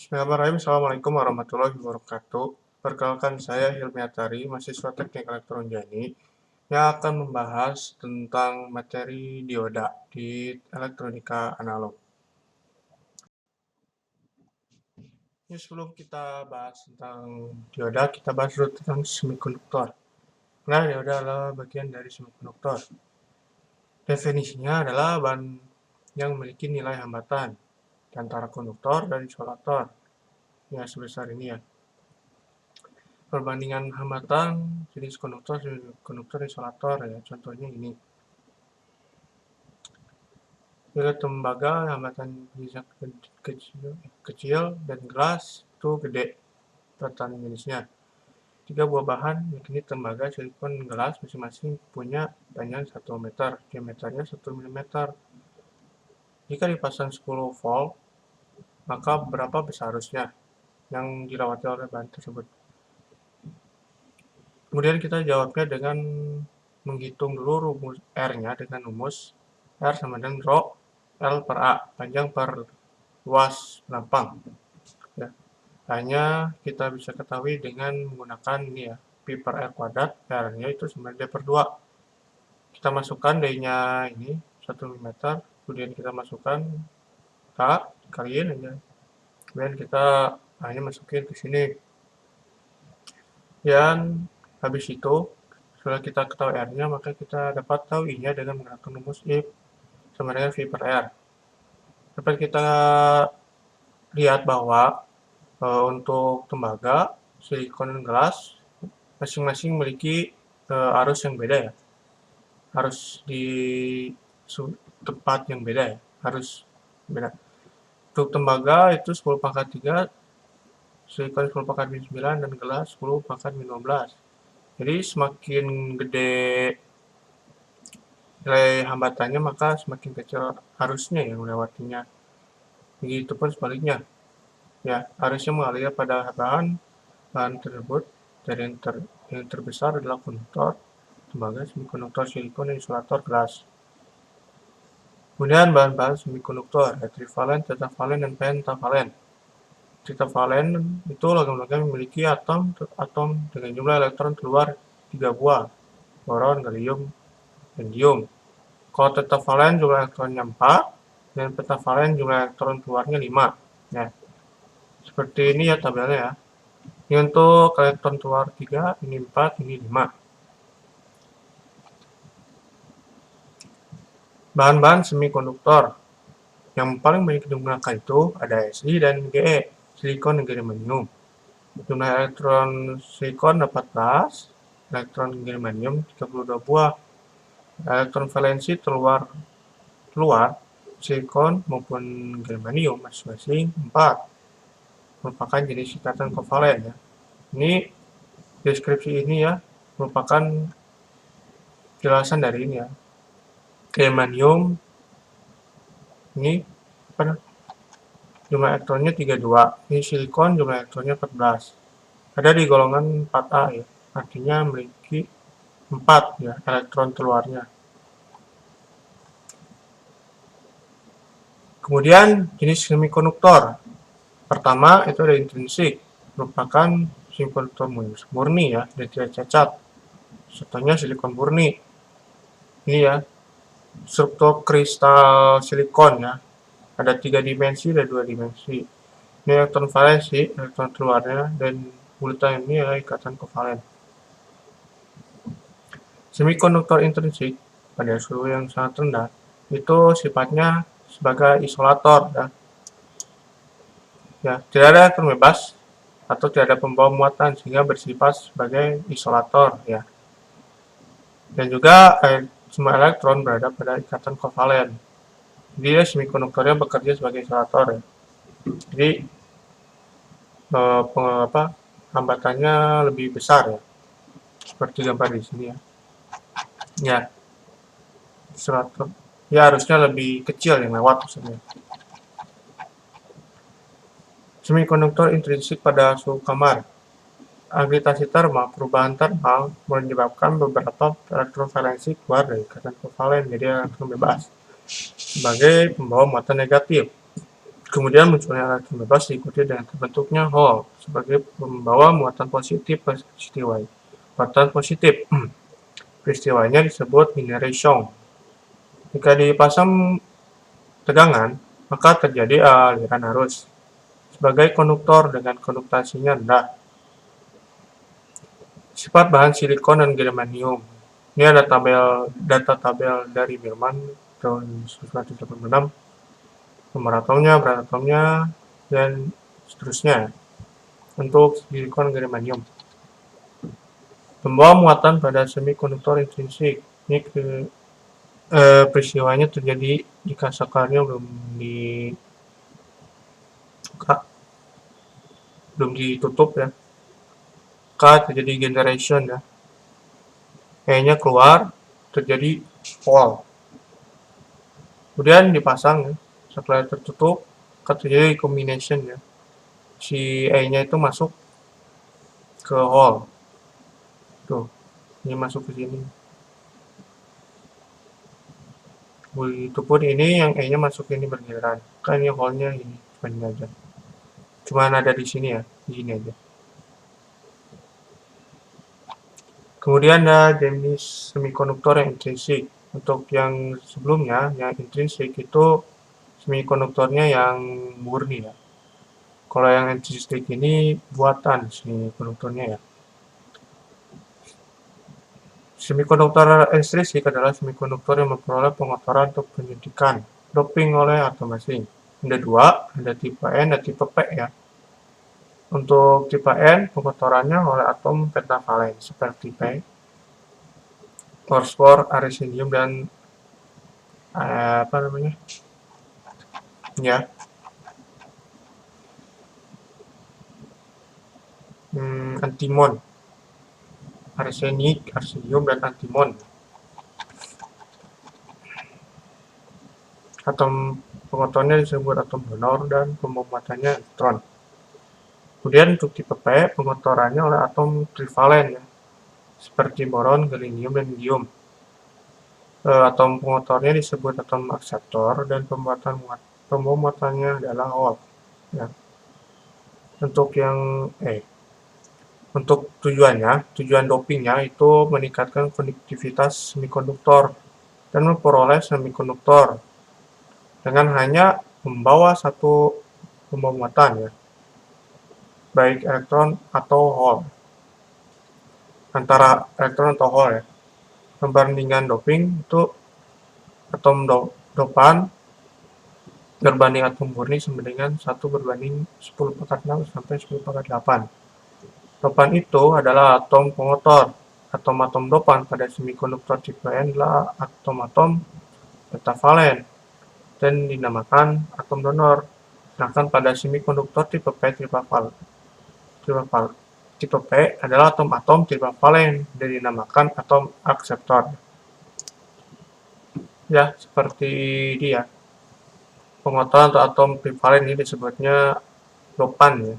Bismillahirrahmanirrahim. Assalamualaikum warahmatullahi wabarakatuh. Perkenalkan saya Hilmi Atari, mahasiswa Teknik Elektron Jani, yang akan membahas tentang materi dioda di elektronika analog. Ini sebelum kita bahas tentang dioda, kita bahas dulu tentang semikonduktor. Nah, dioda adalah bagian dari semikonduktor. Definisinya adalah bahan yang memiliki nilai hambatan antara konduktor dan isolator. Ya, sebesar ini ya. Perbandingan hambatan jenis konduktor isolator ya, contohnya ini. Bila tembaga hambatan bisa kecil dan gelas itu gede rata jenisnya. 3 buah bahan yakni tembaga, silikon, gelas masing-masing punya panjang 1 meter, diameternya 1 mm. Jika dipasang 10 volt, maka berapa besar arusnya yang dilewati oleh bahan tersebut? Kemudian kita jawabnya dengan menghitung dulu rumus R-nya dengan rumus R sama dengan rho L per A, panjang per luas penampang. Ya. Hanya kita bisa ketahui dengan menggunakan ini ya, Pi per R kuadrat, R-nya itu sama D per 2. Kita masukkan D-nya ini 1 mm, kemudian kita masukkan K, kaliin aja. Kemudian kita hanya masukin ke sini. Dan habis itu, setelah kita ketahui R-nya, maka kita dapat tahu I-nya dengan menggunakan rumus I sama dengan V per R. Dapat kita lihat bahwa untuk tembaga, silikon, dan gelas masing-masing memiliki arus yang beda ya. Arus di tempat yang beda ya. Arus beda. Untuk tembaga itu 10/3, silikon 10/9, dan gelas 10/15. Jadi semakin gede nilai hambatannya, maka semakin kecil arusnya yang melewatinya. Begitupun sebaliknya. Ya, arusnya mengalir pada bahan tersebut. Dari yang terbesar adalah konduktor, tembaga, semikonduktor, silikon, dan isolator gelas. Kemudian bahan-bahan semikonduktor, trivalen, tetravalen, dan pentavalen. Trivalen itu logam-logam memiliki atom dengan jumlah elektron keluar 3 buah, boron, gallium, dan indium. Kalau tetravalen jumlah elektronnya 4, dan pentavalen jumlah elektron keluarnya 5. Ya, seperti ini ya tabelnya ya. Ini untuk elektron keluar 3, ini 4, ini 5. Bahan-bahan semikonduktor yang paling banyak digunakan itu ada Si dan Ge, silikon dan germanium. Jumlah elektron silikon 14, elektron germanium 32 buah. Elektron valensi keluar silikon maupun germanium masing-masing 4. Merupakan jenis ikatan kovalen ya. Ini deskripsi ini ya merupakan jelasan dari ini ya. Germanium ini jumlah elektronnya 32. Ini silikon jumlah elektronnya 14. Ada di golongan 4A ya. Artinya memiliki 4 ya elektron keluarnya. Kemudian jenis semikonduktor. Pertama itu ada intrinsik, merupakan semikonduktor murni ya, dan tidak cacat. Contohnya silikon murni. Ini ya, struktur kristal silikon ya. Ada 3 dimensi dan 2 dimensi. Ini elektron valensi, elektron keluarnya, dan bulatan ini adalah ikatan kovalen. Semikonduktor intrinsik pada suhu yang sangat rendah itu sifatnya sebagai isolator ya. Ya, tidak ada elektron bebas atau tidak ada pembawa muatan sehingga bersifat sebagai isolator ya. Dan juga semua elektron berada pada ikatan kovalen. Jadi semikonduktornya bekerja sebagai isolator ya. Jadi hambatannya lebih besar ya. Seperti gambar di sini ya. Ya. Isolator. Ya harusnya lebih kecil yang lewat maksudnya. Semikonduktor intrinsik pada suhu kamar. Agitasi termal, perubahan termal menyebabkan beberapa elektron valensi keluar dari ikatan kovalen, jadi elektron bebas sebagai pembawa muatan negatif. Kemudian munculnya elektron bebas diikuti dengan terbentuknya Hall sebagai pembawa muatan positif peristiwa. Muatan positif. Peristiwanya disebut generation. Jika dipasang tegangan, maka terjadi aliran arus. Sebagai konduktor dengan konduktasinya rendah. Sifat bahan silikon dan germanium. Ini ada data tabel dari Millman tahun 1986. Nomor atomnya, berat atomnya, dan seterusnya untuk silikon germanium. Pembawa muatan pada semikonduktor intrinsik. Ini peristiwanya terjadi jika sakarnya belum ditutup ya. Terjadi generation ya. E-nya keluar, terjadi Hall. Kemudian dipasang ya. Setelah tertutup, terjadi combination ya. Si E-nya itu masuk ke Hall. Tuh, ini masuk ke sini. Begitupun ini yang E-nya masuk ini bergiliran. Kan ini Hall-nya ini, cuma ini aja. Cuma ada di sini ya, di sini aja. Kemudian ada jenis semikonduktor yang intrinsik. Untuk yang sebelumnya, yang intrinsik itu semikonduktornya yang murni ya. Kalau yang intrinsik ini buatan semikonduktornya ya. Semikonduktor intrinsik adalah semikonduktor yang memperoleh pengotoran untuk penyuntikan, doping oleh atom asing. Ada dua, ada tipe N dan tipe P ya. Untuk tipe N, pengotorannya oleh atom pentavalen seperti P, fosfor, arsenium, dan antimon, arsenik, arsenium, dan antimon. Atom pengotornya disebut atom donor dan pembuatannya elektron. Kemudian untuk tipe P, pengotorannya oleh atom trivalen ya, seperti boron, galenium, dan indium. Atom pengotornya disebut atom akseptor dan pembuatannya adalah Hall. Ya. Untuk tujuan dopingnya itu meningkatkan konduktivitas semikonduktor dan memperoleh semikonduktor dengan hanya membawa satu pembawa muatan ya, baik elektron atau Hall. Antara elektron atau Hall ya. Perbandingan doping itu atom dopan berbanding atom murni sama dengan 1 berbanding 10⁻⁶ sampai 10⁻8. Dopan itu adalah atom pengotor. Atom-atom dopan pada semikonduktor tipe N adalah atom-atom pentavalen dan dinamakan atom donor. Sedangkan pada semikonduktor tipe P tipe P adalah atom-atom trivalen dan dinamakan atom akseptor. Ya, seperti dia. Pengotoran untuk atom trivalen ini disebutnya dopan ya.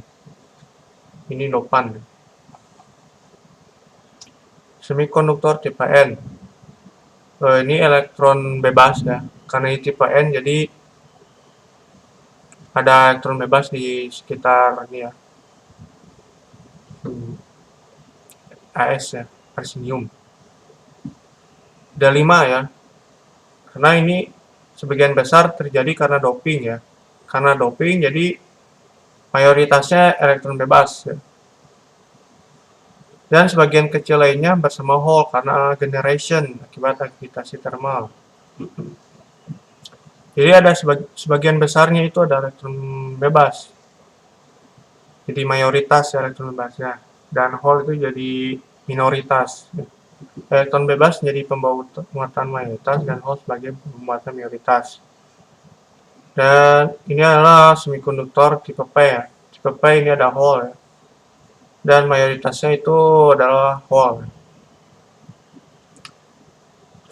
Ini dopan. Semikonduktor tipe N. Ini elektron bebas ya. Karena ini tipe N jadi ada elektron bebas di sekitar ini ya. AS ya, arsenium. Ada 5 ya. Karena ini sebagian besar terjadi karena doping ya. Karena doping jadi mayoritasnya elektron bebas ya. Dan sebagian kecil lainnya bersama Hall karena generation akibat aktivitasi thermal. Jadi ada sebagian besarnya itu ada elektron bebas. Jadi mayoritas elektron bebasnya. Dan Hall itu jadi minoritas. Elektron bebas jadi pembawa muatan mayoritas dan Hall sebagai pembuatan minoritas. Dan ini adalah semikonduktor tipe P ya. Tipe P ini ada Hall ya. Dan mayoritasnya itu adalah Hall.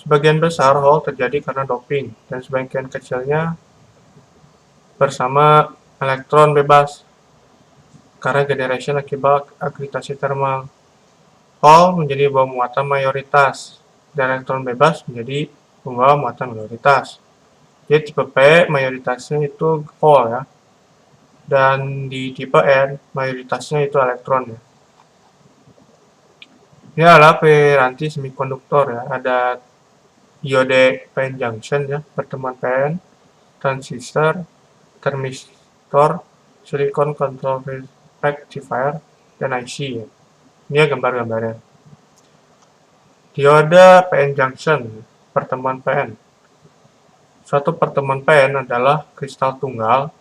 Sebagian besar Hall terjadi karena doping dan sebagian kecilnya bersama elektron bebas karena generation akibat aktivitasi thermal. Hall menjadi pembawa muatan mayoritas dan elektron bebas menjadi pembawa muatan minoritas. Jadi tipe P mayoritasnya itu Hall ya. dan di tipe N mayoritasnya itu elektron ya. Ini adalah piranti semikonduktor ya, ada diode PN junction ya, pertemuan PN, transistor, termistor, silicon control rectifier, dan IC ya. Ini ya gambar-gambarnya. Diode PN junction, pertemuan PN. Suatu pertemuan PN adalah kristal tunggal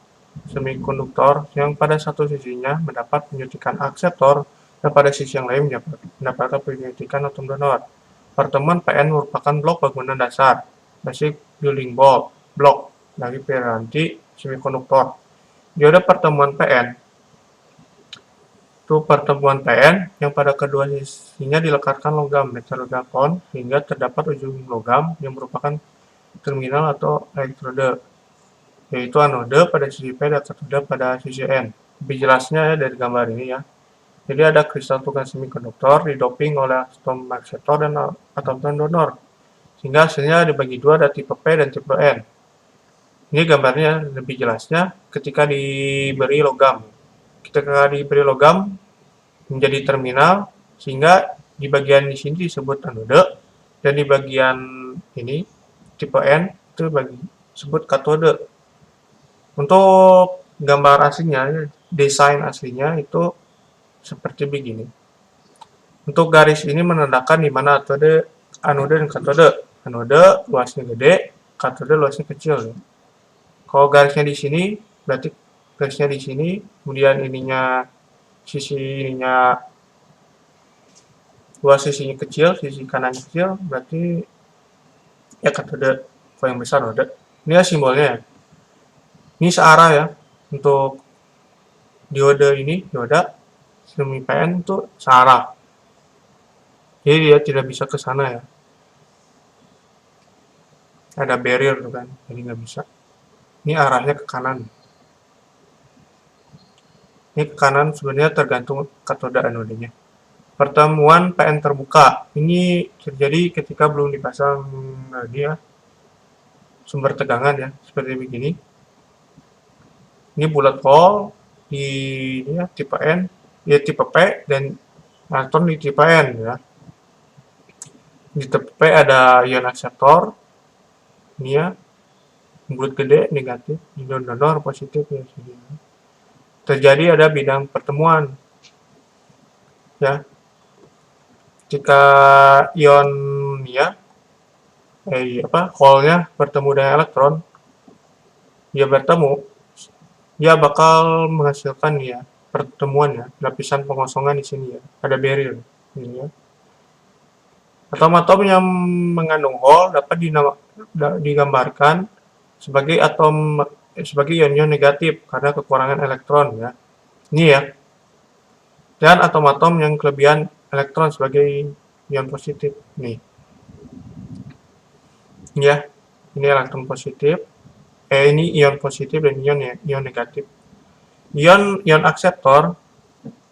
semikonduktor yang pada satu sisinya mendapat penyuntikan akseptor dan pada sisi yang lain mendapatkan penyuntikan atom donor. Pertemuan PN merupakan blok bangunan dasar, basic building block dari piranti semikonduktor. Diode pertemuan PN itu pertemuan PN yang pada kedua sisinya dilekatkan logam metalogakon hingga terdapat ujung logam yang merupakan terminal atau elektrode, yaitu anode pada sisi P dan katode pada sisi N. Lebih jelasnya ya dari gambar ini ya. Jadi ada kristal tunggal semikonduktor didoping oleh atom akseptor dan atom donor, sehingga hasilnya dibagi dua, ada tipe P dan tipe N. Ini gambarnya lebih jelasnya ketika diberi logam. Ketika diberi logam menjadi terminal, sehingga di bagian di sini disebut anode, dan di bagian ini tipe N itu disebut katode. Untuk gambar aslinya, desain aslinya itu seperti begini. Untuk garis ini menandakan di mana anode dan katode. Anode luasnya gede, katode luasnya kecil. Kalau garisnya di sini, berarti garisnya di sini, kemudian ininya sisi ininya luas, sisinya kecil, sisi kanan kecil, berarti ya katode. Kalau yang besar anode. Ini ya simbolnya ya. Ini searah ya, untuk diode ini, dioda semi PN itu searah. Jadi dia tidak bisa ke sana ya. Ada barrier tuh kan, jadi nggak bisa. Ini arahnya ke kanan. Ini ke kanan sebenarnya tergantung katode anodenya. Pertemuan PN terbuka. Ini terjadi ketika belum dipasang dia sumber tegangan ya, seperti begini. Ini bullet hole di ya, tipe N, ya tipe P, dan elektron di tipe N ya. Di tipe P ada ion akseptor, ini ya, bulat gede negatif, ion donor positif ya. Terjadi ada bidang pertemuan ya. Jika ion ya hole-nya bertemu dengan elektron, dia bakal menghasilkan ya pertemuan ya, lapisan pengosongan di sini ya, ada barrier ini ya. Atom-atom yang mengandung hole dapat digambarkan sebagai ion-ion negatif karena kekurangan elektron ya. Ini ya. Dan atom-atom yang kelebihan elektron sebagai ion positif nih. Ya. Ini elektron positif. Ini ion positif dan ion negatif. Ion akseptor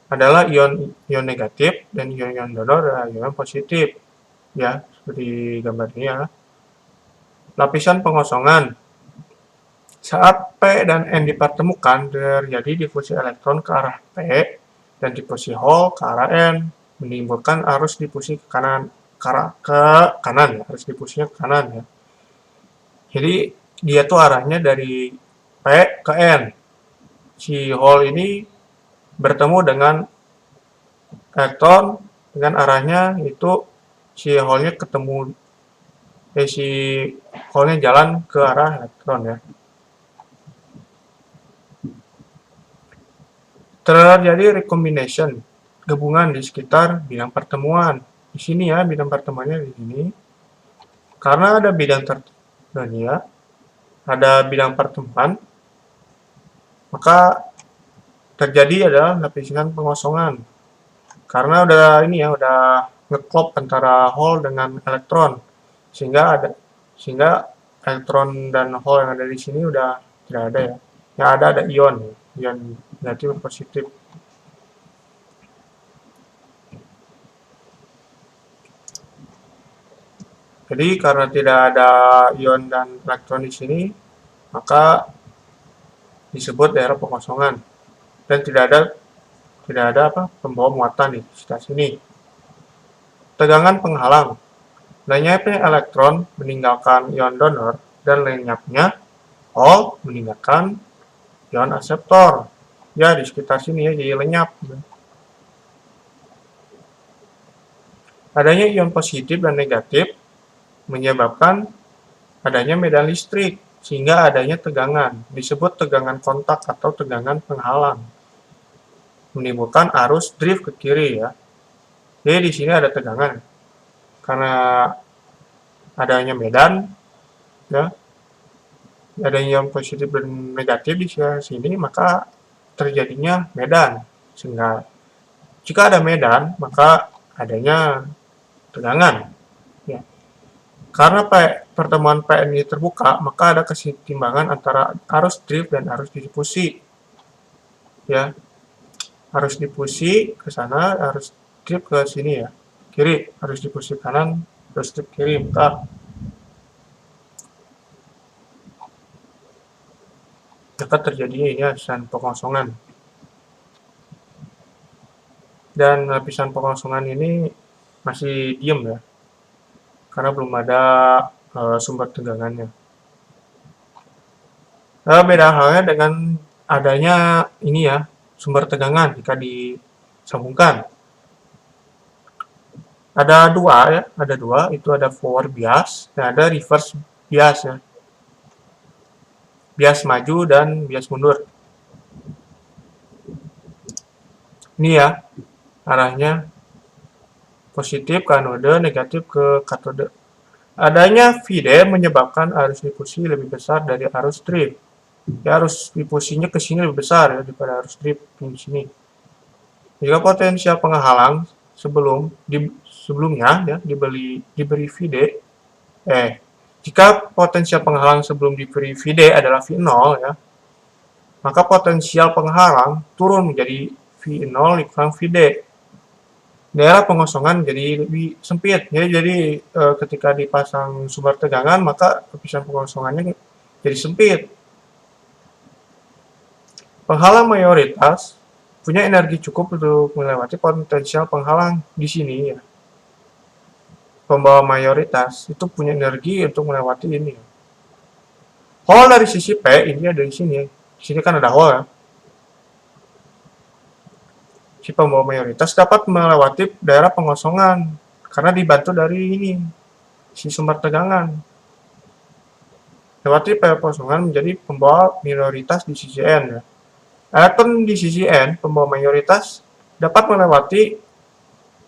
adalah ion negatif dan ion donor adalah ion positif. Ya, seperti gambar ini ya. Lapisan pengosongan. Saat P dan N dipertemukan, terjadi difusi elektron ke arah P dan difusi hole ke arah N, menimbulkan arus difusi ke kanan ya, arus difusinya ke kanan ya. Jadi dia tuh arahnya dari P ke N. Si hole ini bertemu dengan elektron dengan arahnya itu si hole-nya si hole-nya jalan ke arah elektron ya. Terjadi recombination, gabungan di sekitar bidang pertemuan. Di sini ya, bidang pertemuannya di sini. Karena ada bidang ada bidang pertemuan, maka terjadi adalah lapisan pengosongan. Karena udah ngeklop antara hole dengan elektron, sehingga elektron dan hole yang ada di sini udah tidak ada ya. Yang ada ion negatif dan positif. Jadi karena tidak ada ion dan elektron di sini, maka disebut daerah pengosongan, dan tidak ada pembawa muatan di sekitar sini. Tegangan penghalang. Lenyapnya elektron meninggalkan ion donor dan lenyapnya hole meninggalkan ion akseptor. Ya, di sekitar sini ya, jadi lenyap. Adanya ion positif dan negatif menyebabkan adanya medan listrik, sehingga adanya tegangan. Disebut tegangan kontak atau tegangan penghalang. Menimbulkan arus drift ke kiri ya. Jadi di sini ada tegangan. Karena adanya medan, ya, adanya ion positif dan negatif di sini, maka terjadinya medan. Sehingga jika ada medan, maka adanya tegangan. Ya. Karena pertemuan PN ini terbuka, maka ada keseimbangan antara arus drift dan arus difusi. Ya, arus difusi ke sana, arus drift ke sini ya, kiri, arus difusi kanan, arus drift kiri. Maka terjadinya ini lapisan pengosongan. Dan lapisan pengosongan ini masih diem ya, karena belum ada sumber tegangannya. Beda halnya dengan adanya ini ya, sumber tegangan jika disambungkan. Ada dua, itu ada forward bias dan ada reverse bias ya. Bias maju dan bias mundur. Ini ya, arahnya positif ke anode, negatif ke katode. Adanya VD menyebabkan arus difusi lebih besar dari arus drift. Ya, arus difusinya ke sini lebih besar ya daripada arus drift di sini. Jika potensial penghalang sebelumnya ya diberi VD, jika potensial penghalang sebelum diberi VD adalah V0 ya, maka potensial penghalang turun menjadi V0 dikurang VD. Daerah pengosongan jadi lebih sempit. Jadi ketika dipasang sumber tegangan, maka lapisan pengosongannya jadi sempit. Penghalang mayoritas punya energi cukup untuk melewati potensial penghalang di sini ya. Pembawa mayoritas itu punya energi untuk melewati ini. Hole dari sisi P ini ada di sini. Di sini kan ada hole ya. Si pembawa mayoritas dapat melewati daerah pengosongan karena dibantu dari ini, si sumber tegangan. Lewati pengosongan menjadi pembawa minoritas di sisi N ya. Elektron di sisi N, pembawa mayoritas, dapat melewati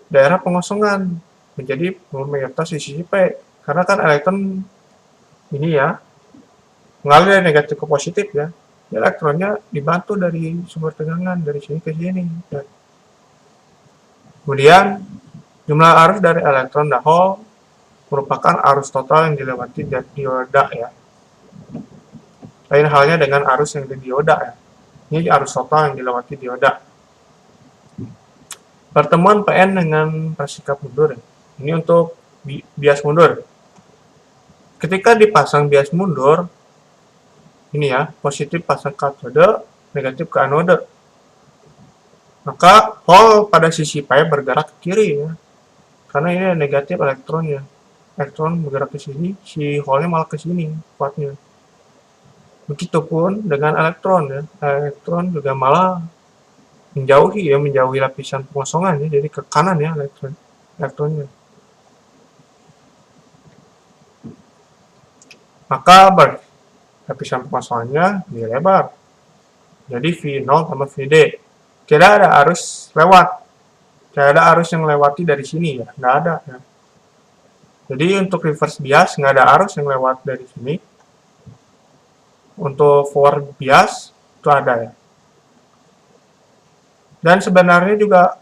daerah pengosongan menjadi pembawa mayoritas di sisi P. Karena kan elektron ini ya, mengalir dari negatif ke positif ya. Elektronnya dibantu dari sumber tegangan dari sini ke sini. Ya. Kemudian, jumlah arus dari elektron dan hole merupakan arus total yang dilewati dioda ya. Lain halnya dengan arus yang di dioda ya. Ini arus total yang dilewati dioda. Pertemuan PN dengan bersikap mundur. Ini untuk bias mundur. Ketika dipasang bias mundur, ini ya, positif pasang katode, negatif ke anode. Maka hole pada sisi P bergerak ke kiri ya. Karena ini negatif elektronnya. Elektron bergerak ke sini, si hole-nya malah ke sini kuatnya. Begitupun dengan elektron ya. Elektron juga malah menjauhi lapisan pengosongan ya, jadi ke kanan ya elektronnya. Maka lapisan pengosongannya dilebar. Jadi V0 sama VD. Tidak ada arus lewat. Tidak ada arus yang lewati dari sini ya, nggak ada ya. Jadi untuk reverse bias nggak ada arus yang lewat dari sini. Untuk forward bias itu ada ya. Dan sebenarnya juga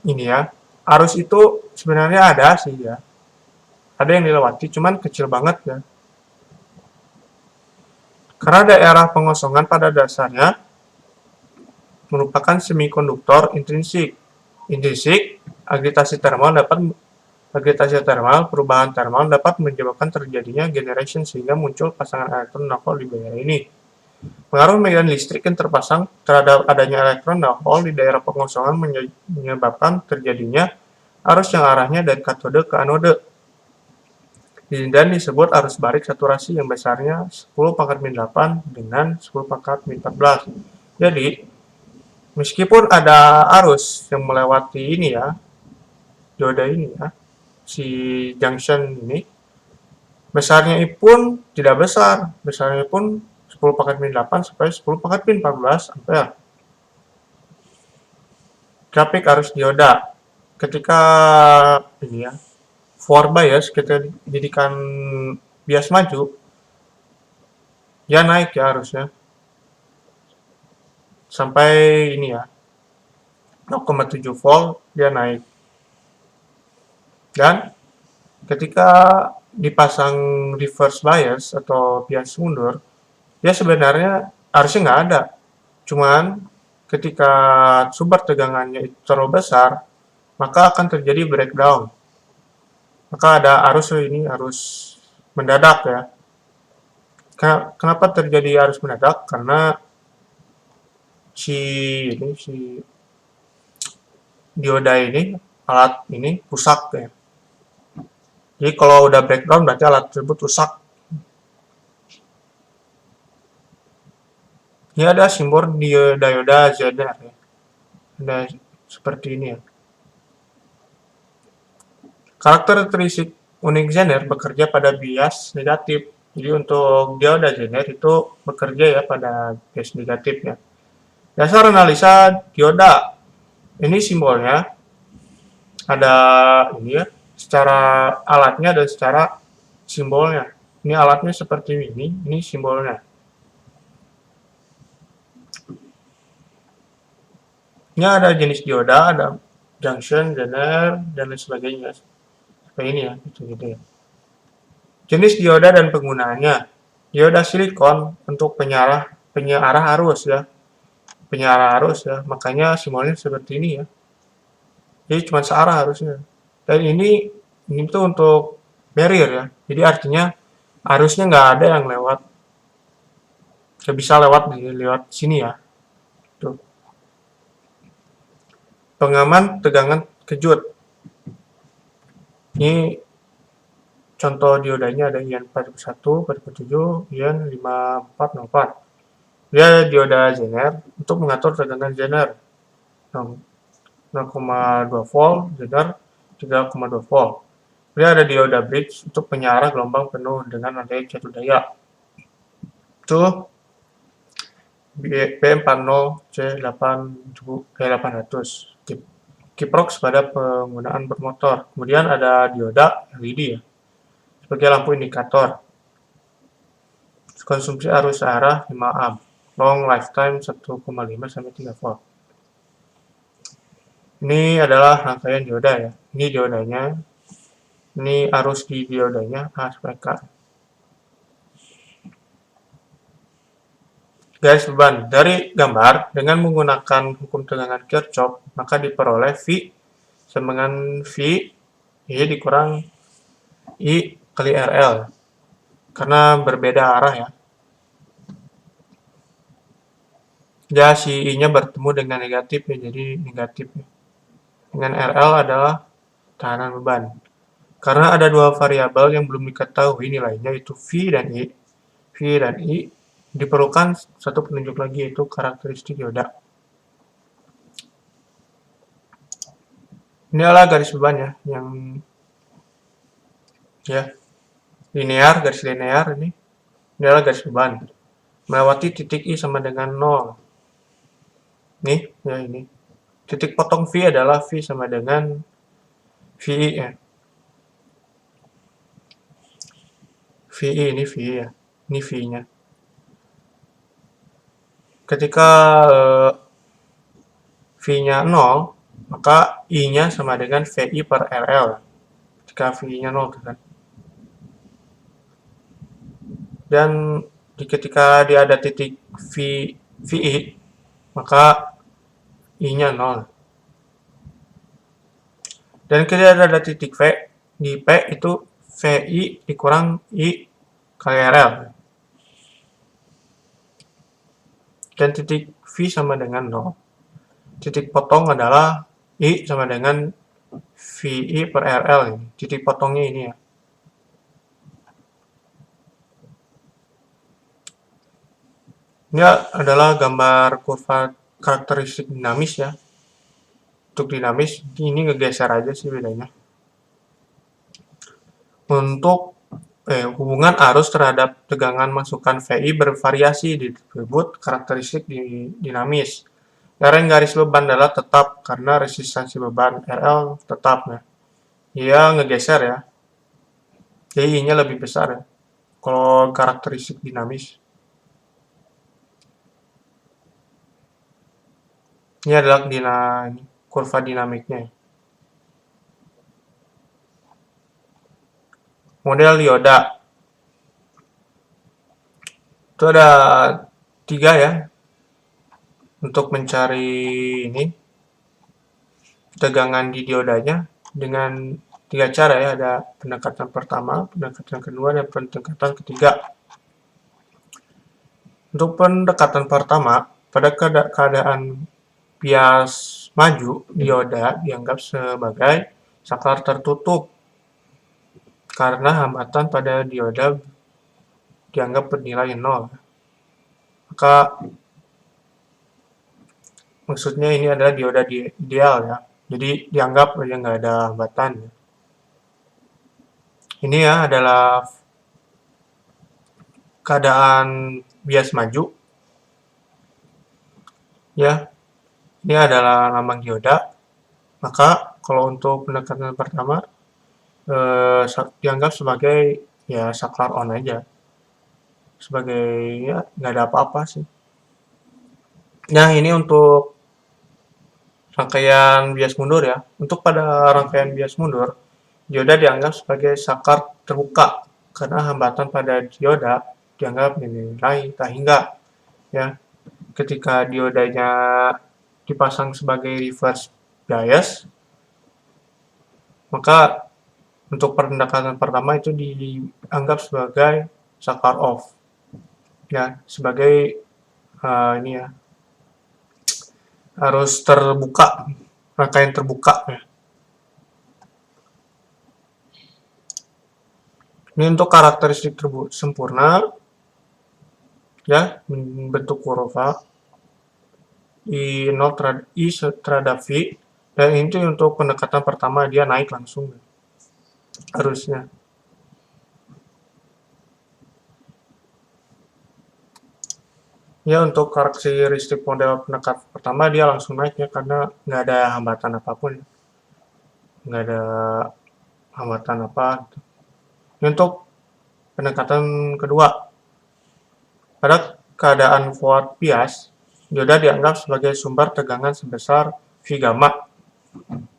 ini ya, arus itu sebenarnya ada sih ya. Ada yang dilewati, cuman kecil banget ya. Karena daerah pengosongan pada dasarnya merupakan semikonduktor intrinsik. Intrinsik, agitasi termal, perubahan termal dapat menyebabkan terjadinya generation sehingga muncul pasangan elektron nonpol di daerah ini. Pengaruh medan listrik yang terpasang terhadap adanya elektron dan hole di daerah pengosongan menyebabkan terjadinya arus yang arahnya dari katode ke anode, dan disebut arus balik saturasi yang besarnya 10⁻8 dengan 10⁻14. Jadi, meskipun ada arus yang melewati ini ya, dioda ini ya, si junction ini, besarnya pun tidak besar, besarnya pun 10⁻8 sampai 10⁻14 ampere. Grafik arus dioda ketika ini ya, forward bias, kita jadikan bias maju, ya naik ya arusnya sampai ini ya 0,7 volt dia naik. Dan ketika dipasang reverse bias atau bias mundur, ya sebenarnya arusnya nggak ada. Cuman ketika sumber tegangannya itu terlalu besar, maka akan terjadi breakdown. Maka ada arus ini, arus mendadak ya. Kenapa terjadi arus mendadak? Karena si dioda ini, alat ini rusak ya. Jadi kalau udah breakdown berarti alat tersebut rusak. Ini ada simbol dioda Zener ya. Ada seperti ini ya. Karakteristik unik Zener bekerja pada bias negatif. Jadi untuk dioda Zener itu bekerja ya pada bias negatif ya. Dasar analisa dioda. Ini simbolnya ada ini ya, secara alatnya dan secara simbolnya. Ini alatnya seperti ini simbolnya. Ini ada jenis dioda, ada junction, Zener, dan lain sebagainya. Seperti ini ya, gitu ya. Jenis dioda dan penggunaannya. Dioda silikon untuk pengarah arus ya. Pengarah arus ya, makanya simbolnya seperti ini ya. Jadi cuma searah harusnya. Dan ini tuh untuk barrier ya. Jadi artinya arusnya nggak ada yang lewat, nggak bisa lewat sini ya. Tuh. Pengaman tegangan kejut. Ini contoh diodanya ada IN 41, 47, IN 5404. Dia dioda Zener untuk mengatur tegangan Zener. 0,2 volt, Zener 3,2 volt. Kemudian ada dioda bridge untuk penyiaran gelombang penuh dengan adanya jatuh daya. Itu B40C800 Kiprox pada penggunaan bermotor. Kemudian ada dioda LED ya, sebagai lampu indikator. Konsumsi arus arah 5 amp. Long lifetime 1,5 sampai 3 volt. Ini adalah rangkaian dioda ya. Ini diodanya. Ini arus di diodanya A sampai K. Garis beban. Dari gambar, dengan menggunakan hukum tegangan Kirchhoff, maka diperoleh V sama dengan V I dikurang I kali RL. Karena berbeda arah ya. Ya, si I-nya bertemu dengan negatif ya, jadi negatif ya. Dengan RL adalah tekanan beban. Karena ada dua variabel yang belum diketahui nilainya, yaitu V dan I. V dan I diperlukan satu penunjuk lagi, yaitu karakteristik dioda. Ini adalah garis beban ya, yang ya linear, garis linear ini. Ini adalah garis beban. Melewati titik I sama dengan 0. Nih, ya ini. Titik potong V adalah V sama dengan VI ya. VI ini VI ya. Ini V-nya. Ketika V-nya 0, maka I-nya sama dengan VI per RL. Ketika VI-nya 0 kan. Dan ketika dia ada titik VI, maka I-nya 0. Dan ketika ada titik V, di P itu VI dikurang I kali RL. dan titik V sama dengan 0. Titik potong adalah I sama dengan VI per RL ini. Titik potongnya ini ya. Ini adalah gambar kurva karakteristik dinamis ya. Untuk dinamis, ini ngegeser aja sih bedanya. Untuk hubungan arus terhadap tegangan masukan VI bervariasi disebut karakteristik dinamis. Lereng garis beban adalah tetap karena resistansi beban RL tetap ya. Dia ngegeser ya. Jadi I-nya lebih besar ya. Kalau karakteristik dinamis. Ini adalah kurva dinamiknya. Model dioda. Itu ada 3 ya. Untuk mencari ini tegangan di diodanya dengan 3 cara ya. Ada pendekatan pertama, pendekatan kedua, dan pendekatan ketiga. Untuk pendekatan pertama, pada keadaan bias maju, dioda dianggap sebagai saklar tertutup karena hambatan pada dioda dianggap bernilai 0. Maka maksudnya ini adalah dioda ideal ya. Jadi dianggap aja nggak ada hambatan. Ini ya adalah keadaan bias maju. Ya, ini adalah lambang dioda. Maka kalau untuk pendekatan pertama dianggap sebagai ya saklar on aja. Sebagai ya nggak ada apa-apa sih. Nah, ini untuk rangkaian bias mundur ya. Untuk pada rangkaian bias mundur, dioda dianggap sebagai saklar terbuka karena hambatan pada dioda dianggap dinilai tak hingga ya. Ketika diodanya dipasang sebagai reverse bias, maka untuk pendekatan pertama itu dianggap sebagai saklar off ya, sebagai ini ya harus terbuka, rangkaian terbuka ya. Ini untuk karakteristik sempurna ya, bentuk kurva I0 terhadap V, dan ini untuk pendekatan pertama dia naik langsung harusnya. Ya, untuk karakteristik model pendekatan pertama dia langsung naik ya, karena nggak ada hambatan apapun, nggak ada hambatan apa gitu. Ini untuk pendekatan kedua, pada keadaan forward bias, dioda dianggap sebagai sumber tegangan sebesar V gamma.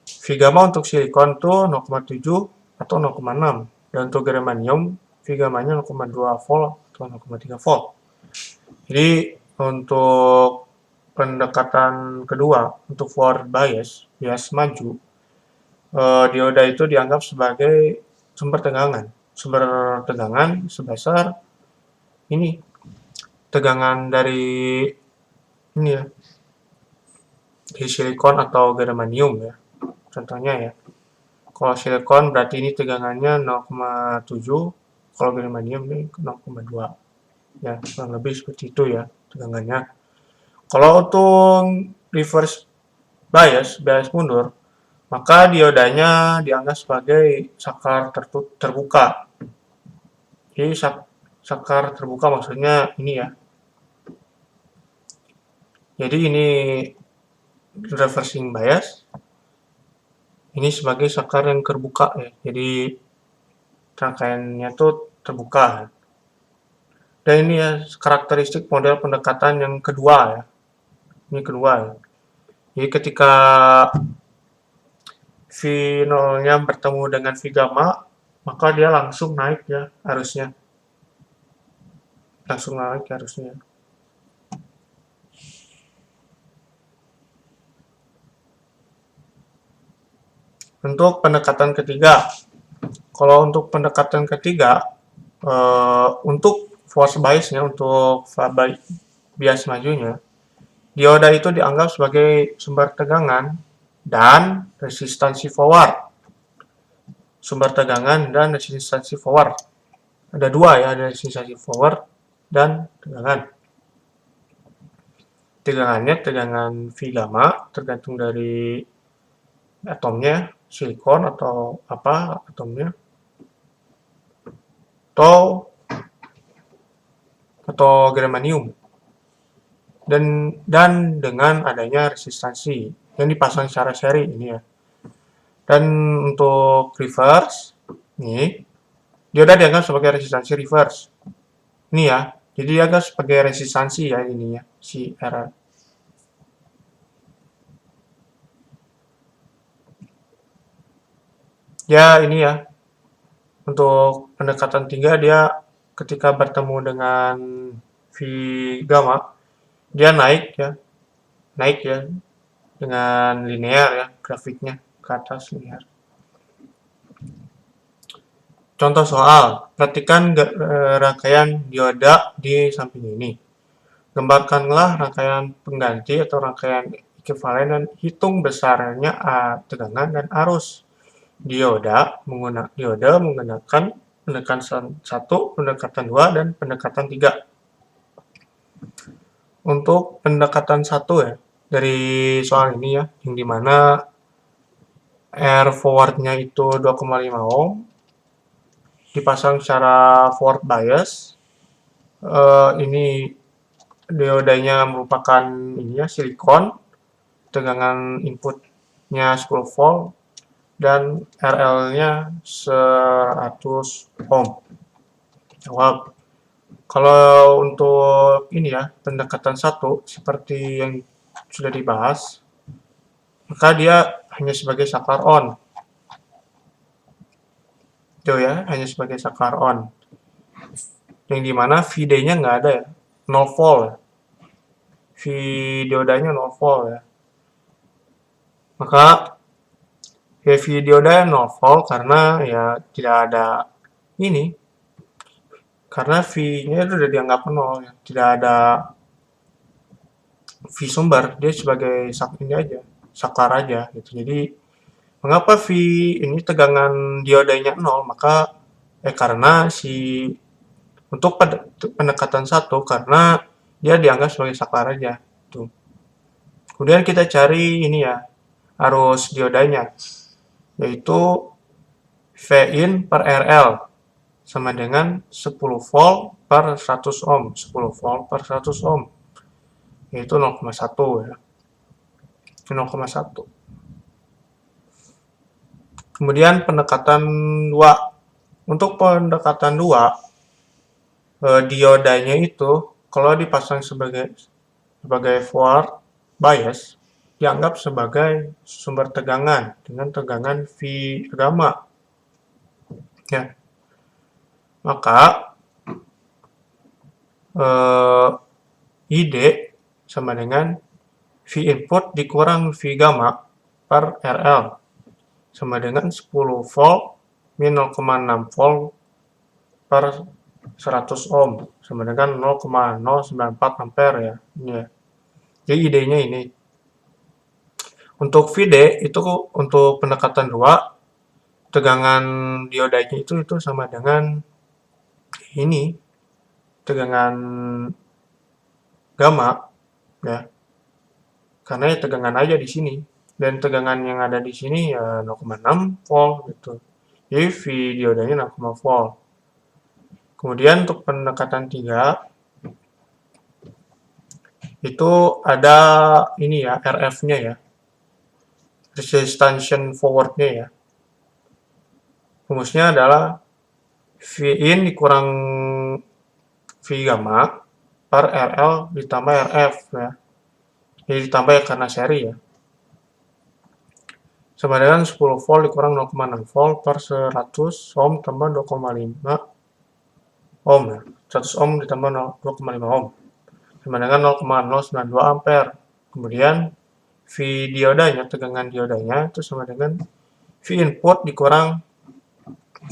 V gamma untuk silikon itu 0,7 atau 0,6, dan untuk germanium V gammanya 0,2 volt atau 0,3 volt. Jadi untuk pendekatan kedua, untuk forward bias maju, dioda itu dianggap sebagai sumber tegangan sebesar ini, tegangan dari ini ya, di silikon atau germanium ya, contohnya ya. Kalau silikon berarti ini tegangannya 0,7, kalau germanium ini 0,2 ya, kurang lebih seperti itu ya tegangannya. Kalau untuk reverse bias mundur, maka diodanya dianggap sebagai saklar terbuka. Jadi saklar terbuka maksudnya ini ya. Jadi ini reversing bias, ini sebagai saklar yang terbuka ya. Jadi rangkaiannya tuh terbuka. Dan ini ya karakteristik model pendekatan yang kedua ya. Ini kedua ya. Jadi ketika V0-nya bertemu dengan V gamma, maka dia langsung naik ya arusnya. Langsung naik arusnya. Untuk pendekatan ketiga, kalau untuk pendekatan ketiga, untuk force bias-nya, untuk bias majunya, Dioda itu dianggap sebagai sumber tegangan dan resistansi forward. Sumber tegangan dan resistansi forward. Ada dua ya, ada resistansi forward dan tegangan. Tegangannya tegangan V gamma, tergantung dari atomnya, silikon atau apa atomnya, atau germanium. Dan dengan adanya resistansi yang dipasang secara seri ini ya. Dan untuk reverse, nih, dia udah dianggap sebagai resistansi reverse. Ini ya, jadi dianggap sebagai resistansi ya ini ya, si R. Ya ini ya, untuk pendekatan 3 dia ketika bertemu dengan V gamma, dia naik ya, dengan linear ya, grafiknya ke atas linear. Contoh soal, perhatikan rangkaian dioda di samping ini. Gambarkanlah rangkaian pengganti atau rangkaian ekuivalen dan hitung besarnya tegangan dan arus dioda menggunakan pendekatan 1, pendekatan 2, dan pendekatan 3. Untuk pendekatan 1 ya, dari soal ini ya, yang dimana R forward-nya itu 2,5 ohm, dipasang secara forward bias. Ini diodanya merupakan ini ya, silikon, tegangan inputnya 10 volt, dan RL-nya 100 ohm. Jawab. Kalau untuk ini ya, pendekatan 1 seperti yang sudah dibahas, maka dia hanya sebagai saklar on. Itu ya, hanya sebagai saklar on. Yang dimana VD-nya nggak ada ya, 0 volt ya. V diodanya 0 volt ya. Maka V diodanya 0 volt karena ya tidak ada ini. Karena V-nya itu sudah dianggap 0 ya. Tidak ada V sumber, dia sebagai ini aja, saklar aja gitu. Jadi mengapa V ini tegangan diodanya 0? Maka karena untuk pendekatan 1 karena dia dianggap sebagai saklar aja. Tuh. Kemudian kita cari ini ya, arus diodanya, yaitu V-in per RL sama dengan 10 volt per 100 ohm. 10 volt per 100 ohm, yaitu 0,1 ya. 0,1. Kemudian pendekatan 2. Untuk pendekatan 2, diodanya itu kalau dipasang sebagai forward bias dianggap sebagai sumber tegangan dengan tegangan V gamma. Ya. Maka ID sama dengan V input dikurang V gamma per RL sama dengan 10 volt min 0,6 volt per 100 ohm sama dengan 0,094 ampere ya. Ini ya. Jadi idenya ini. Untuk VD itu untuk pendekatan 2, tegangan diodanya itu sama dengan ini, tegangan gamma ya. Karena ya tegangan aja di sini. Dan tegangan yang ada di sini ya 0,6 volt gitu. Jadi V diodanya 0,6 volt. Kemudian untuk pendekatan 3 itu ada ini ya, RF-nya ya. Resistance forward-nya ya. Rumusnya adalah V-in dikurang V gamma per RL ditambah RF ya. Jadi ditambah ya karena seri ya. Sama dengan 10 volt dikurang 0,6 volt per 100 ohm tambah 2,5 ohm ya. 100 ohm ditambah 2,5 ohm. Sama dengan 0,092 ampere. Kemudian V diodanya, tegangan diodanya itu sama dengan V input dikurang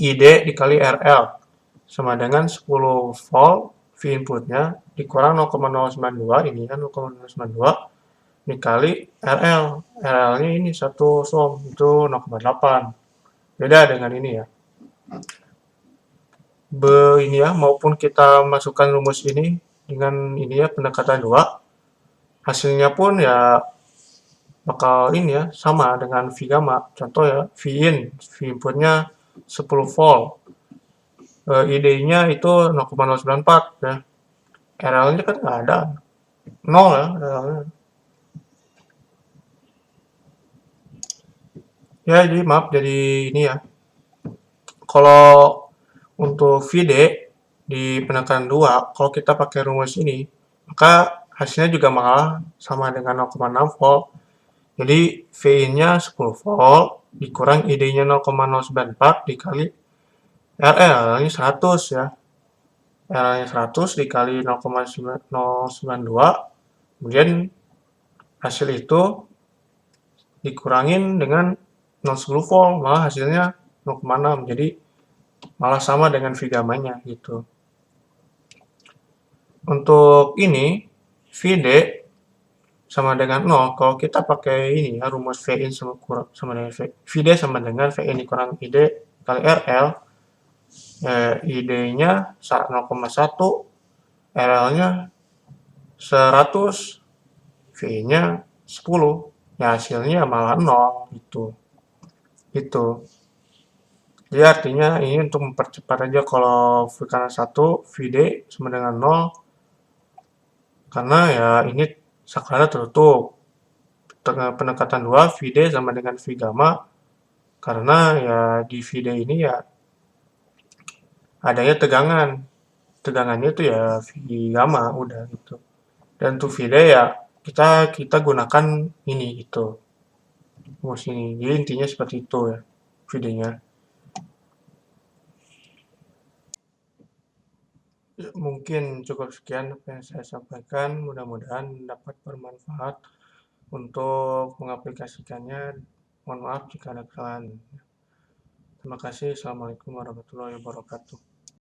ID dikali RL sama dengan 10 volt V inputnya dikurang 0,092, ini kan 0,092 dikali RL. RL-nya ini 1 ohm, itu 0,8. Beda dengan ini ya. Ini ya, maupun kita masukkan rumus ini dengan ini ya, pendekatan 2, hasilnya pun ya bakal ini ya, sama dengan V gamma. Contoh ya, V inputnya 10 volt. ID-nya itu 0,094 ya. RL-nya kan nggak ada. 0 ya RL-nya. Ya, jadi maaf, jadi ini ya. Kalau untuk VD di penekanan 2, kalau kita pakai rumus ini, maka hasilnya juga malah sama dengan 0,6 volt. Jadi VIN-nya 10 volt, dikurang ID-nya 0,094 dikali RL-nya 100 ya. RL-nya 100 dikali 0,092, kemudian hasil itu dikurangin dengan 0,10 volt, malah hasilnya 0,6. Jadi malah sama dengan V gamanya gitu. Untuk ini, VD sama dengan 0. Kalau kita pakai ini ya, rumus VIN sama dengan VD sama dengan VIN dikurang ID kali RL. ID-nya 0,1, RL-nya 100, V-nya 10. Ya hasilnya malah 0 gitu. Itu. Jadi artinya ini untuk mempercepat aja kalau V kanan 1, VD sama dengan 0. Karena ya ini saklarnya tertutup. Pendekatan 2, VD sama dengan V gamma. Karena ya di VD ini ya adanya tegangan. Tegangannya itu ya V gamma udah gitu. Dan untuk VD ya kita gunakan ini gitu. Rumus ini. Jadi intinya seperti itu ya VD-nya. Mungkin cukup sekian apa yang saya sampaikan. Mudah-mudahan dapat bermanfaat untuk mengaplikasikannya. Mohon maaf jika ada kesalahan. Terima kasih. Assalamualaikum warahmatullahi wabarakatuh.